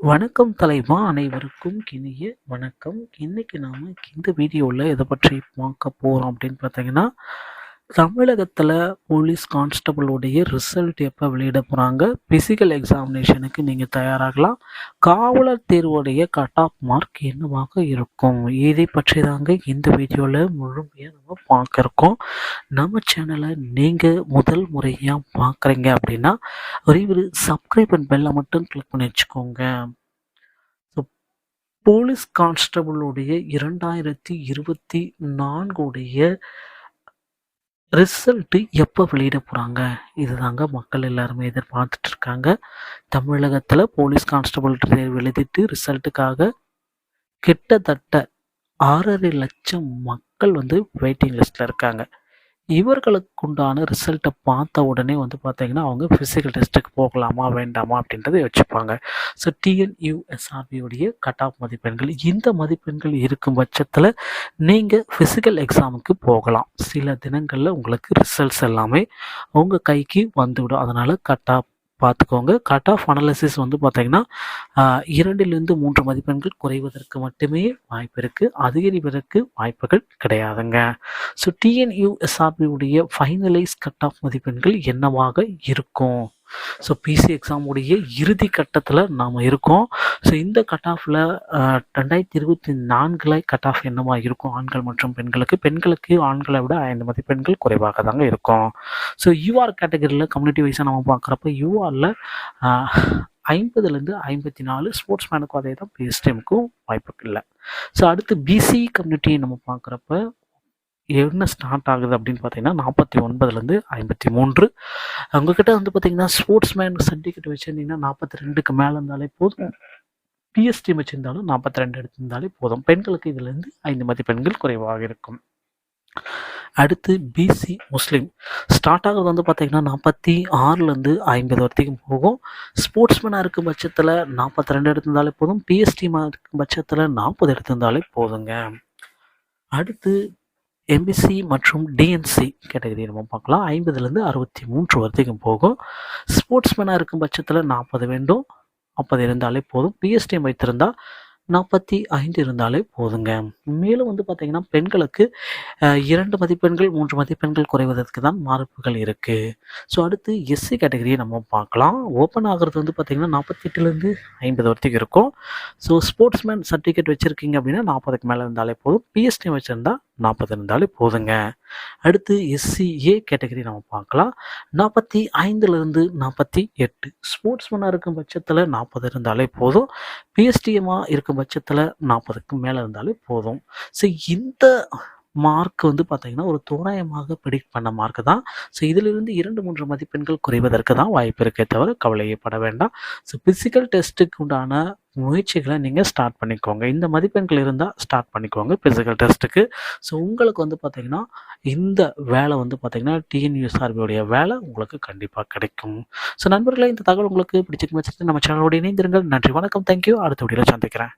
வணக்கம் தலைவா, அனைவருக்கும் இனிய வணக்கம். இன்னைக்கு நாம இந்த வீடியோவில் எதை பற்றி பார்க்க போகிறோம் அப்படின்னு பார்த்தீங்கன்னா, தமிழகத்தில் போலீஸ் கான்ஸ்டபிளுடைய ரிசல்ட் எப்போ வெளியிட போகிறாங்க, ஃபிசிக்கல் எக்ஸாமினேஷனுக்கு நீங்கள் தயாராகலாம், காவலர் தேர்வுடைய கட் ஆஃப் மார்க் என்னவாக இருக்கும், இதை பற்றி தாங்க இந்த வீடியோவில் முழுமையாக நம்ம பார்க்க இருக்கோம். நம்ம சேனலை நீங்கள் முதல் முறையாக பார்க்குறீங்க அப்படின்னா ஒரு சப்ஸ்கிரைப் அண்ட் பெல்லை மட்டும் கிளிக் பண்ணி வச்சுக்கோங்க. போலீஸ் கான்ஸ்டபிளுடைய 2024 ரிசல்ட்டு எப்போ வெளியிட போகிறாங்க, இதுதாங்க மக்கள் எல்லாருமே எதிர்பார்த்துட்டு இருக்காங்க. தமிழகத்தில் போலீஸ் கான்ஸ்டபிள் தேர்வு எழுதிட்டு ரிசல்ட்டுக்காக கிட்டத்தட்ட 6.5 லட்சம் மக்கள் வெயிட்டிங் லிஸ்ட்டில் இருக்காங்க. இவர்களுக்குண்டான ரிசல்ட்டை பார்த்த உடனே பார்த்தீங்கன்னா, அவங்க ஃபிசிக்கல் டெஸ்ட்டுக்கு போகலாமா வேண்டாமா அப்படின்றத யோசிப்பாங்க. ஸோ டிஎன்யூஎஸ்ஆர்பியுடைய கட் ஆஃப் மதிப்பெண்கள், இந்த மதிப்பெண்கள் இருக்கும் பட்சத்தில் நீங்கள் ஃபிசிக்கல் எக்ஸாமுக்கு போகலாம். சில தினங்களில் உங்களுக்கு ரிசல்ட்ஸ் எல்லாமே உங்கள் கைக்கு வந்துவிடும். அதனால் கட் ஆஃப் பார்த்துக்கோங்க. கட் ஆஃப் அனாலிசிஸ் பார்த்தீங்கன்னா 2லிருந்து 3 மதிப்பெண்கள் குறைவதற்கு மட்டுமே வாய்ப்பு இருக்குது, அதிகரிப்பதற்கு வாய்ப்புகள் கிடையாதுங்க. ஸோ டிஎன்யூஎஸ்ஆர்பியுடைய ஃபைனலைஸ் கட் ஆஃப் மதிப்பெண்கள் என்னவாக இருக்கும்? ஸோ பிசி எக்ஸாமுடைய இறுதி கட்டத்தில் நாம் இருக்கோம். ஸோ இந்த கட் ஆஃபில் 2024 கட் ஆஃப் என்னவா இருக்கும் ஆண்கள் மற்றும் பெண்களுக்கு? பெண்களுக்கு ஆண்களை விட 5 மதிப்பெண்கள் குறைவாக தாங்க இருக்கும். ஸோ யூஆர் கேட்டகரியில் கம்யூனிட்டி வைஸாக நம்ம பார்க்குறப்ப யூஆரில் 50லேருந்து 54, ஸ்போர்ட்ஸ் மேனுக்கும் அதே தான், பிஎஸ்டிஎம்க்கும் வாய்ப்பு இல்லை. ஸோ அடுத்து பிசி கம்யூனிட்டியை நம்ம பார்க்குறப்ப என்ன ஸ்டார்ட் ஆகுது அப்படின்னு பார்த்தீங்கன்னா 49லேருந்து 53. உங்ககிட்ட பார்த்தீங்கன்னா ஸ்போர்ட்ஸ் மேன் சர்டிஃபிகேட் வச்சுருந்தீங்கன்னா 42க்கு மேலே இருந்தாலே போதும். பிஎஸ்டி வச்சுருந்தாலும் 42 எடுத்திருந்தாலே போதும். பெண்களுக்கு இதிலேருந்து 5 மதிப்பெண்கள் குறைவாக இருக்கும். அடுத்து பிசி முஸ்லீம் ஸ்டார்ட் ஆகிறது பார்த்தீங்கன்னா 46லேருந்து 50 வரைக்கும் போகும். ஸ்போர்ட்ஸ்மேனாக இருக்கும் பட்சத்தில் 42 எடுத்திருந்தாலே போதும். பிஎஸ்டிமாக இருக்கும் பட்சத்தில் 40 எடுத்திருந்தாலே போதுங்க. அடுத்து எம்பிசி மற்றும் டிஎன்சி கேட்டகரி நம்ம பார்க்கலாம். 50லேருந்து 63 வரைக்கும் போகும். ஸ்போர்ட்ஸ்மேனாக இருக்கும் பட்சத்தில் 40 வேண்டும், 50 இருந்தாலே போதும். பிஎஸ்டிஎம் வைத்திருந்தால் 45 இருந்தாலே போதுங்க. மேலும் பார்த்தீங்கன்னா பெண்களுக்கு 2 மதிப்பெண்கள் 3 மதிப்பெண்கள் குறைவதற்கு தான் வாய்ப்புகள் இருக்குது. ஸோ அடுத்து எஸ்சி கேட்டகரியை நம்ம பார்க்கலாம். ஓப்பன் ஆகிறது பார்த்தீங்கன்னா 48லேருந்து 50 வரைக்கும் இருக்கும். ஸோ ஸ்போர்ட்ஸ்மேன் சர்டிஃபிகேட் வச்சுருக்கீங்க அப்படின்னா 40க்கு மேலே இருந்தாலே போதும். பிஎஸ்டி வச்சுருந்தா 40 இருந்தாலே போதுங்க. அடுத்து எஸ்சிஏ கேட்டகரி நம்ம பார்க்கலாம். 45லேருந்து 48. ஸ்போர்ட்ஸ்மேனாக இருக்கும் பட்சத்தில் 40 இருந்தாலே போதும். பிஎஸ்டிஎம்மாக இருக்கும் பட்சத்தில் 40க்கு மேலே இருந்தாலே போதும். ஸோ இந்த மார்க் பார்த்தீங்கன்னா ஒரு தோராயமாக ப்ரெடிக்ட் பண்ண மார்க் தான். ஸோ இதிலிருந்து 2-3 மதிப்பெண்கள் குறைவதற்கு தான் வாய்ப்பு இருக்கே தவிர கவலையப்பட வேண்டாம். ஸோ ஃபிசிக்கல் டெஸ்ட்டுக்கு உண்டான முயற்சிகளை நீங்கள் ஸ்டார்ட் பண்ணிக்கோங்க. இந்த மதிப்பெண்கள் இருந்தால் ஸ்டார்ட் பண்ணிக்கோங்க ஃபிசிக்கல் டெஸ்ட்டுக்கு. ஸோ உங்களுக்கு பார்த்தீங்கன்னா இந்த வேலை பார்த்தீங்கன்னா டிஎன்யூஎஸ்ஆர்பியோடைய வேலை உங்களுக்கு கண்டிப்பாக கிடைக்கும். ஸோ நண்பர்களே, இந்த தகவல் உங்களுக்கு பிடிச்சிருக்கும் பட்சத்தில் நம்ம சேனலோடு இணைந்திருங்கள். நன்றி, வணக்கம், தேங்க்யூ. அடுத்த வீடியோவில் சந்திக்கிறேன்.